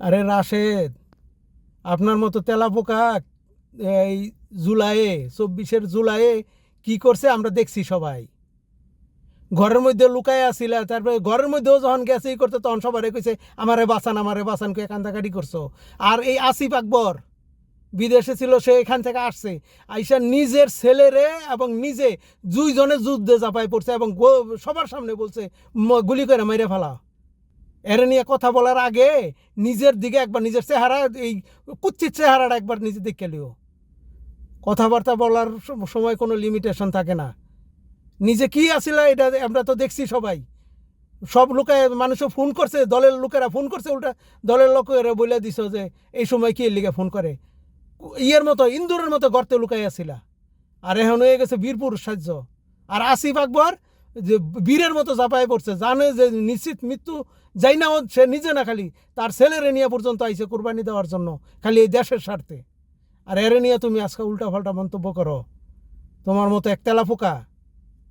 আরে রাশেদ, আপনার মতো তেলাপোকা এই জুলাইয়ে 24-এর জুলাইয়ে কি করছে আমরা দেখছি সবাই। ঘরের মধ্যে লুকায় আসছিল, তারপরে ঘরের মধ্যেও যখন গেছে ই করতে তখন সবারে কইছে আমারে বাঁচান কে কান্দাকাটি করছো। আর এই আসিফ আকবর বিদেশে ছিল, সে এখান থেকে আসছে, আইসা নিজের ছেলেরে এবং নিজে দুইজনে যুদ্ধে চাপায় পড়ছে এবং সবার সামনে বলছে গুলি করে মেরে ফেলা। এর নিয়ে কথা বলার আগে নিজের দিকে একবার, নিজের চেহারা, এই কুচ্ছিত চেহারাটা একবার নিজে দেখে লিও। কথাবার্তা বলার সময় কোনো লিমিটেশন থাকে না। নিজে কি আসিল এটা আমরা তো দেখছি সবাই। সব লোকে মানুষও ফোন করছে, দলের লোকেরা ফোন করছে, উল্টা দলের লোকেরা বলে দিছ যে এই সময় কি লিগে ফোন করে। ইয়ের মতো ইন্দুরের মতো গর্তে লুকাই আসিলা, আর এখন হয়ে গেছে বীরপুর সাহায্য। আর আসিফ আকবর যে বীরের মতো চাপায় পড়ছে, জানে যে নিশ্চিত মৃত্যু যাই না, সে নিজে না, খালি তার ছেলেরে নিয়ে পর্যন্ত আইছে কোরবানি দেওয়ার জন্য, খালি এই দেশের স্বার্থে। আর এর নিয়ে তুমি আজকে উল্টা পাল্টা মন্তব্য করো। তোমার মতো এক তেলা পোকা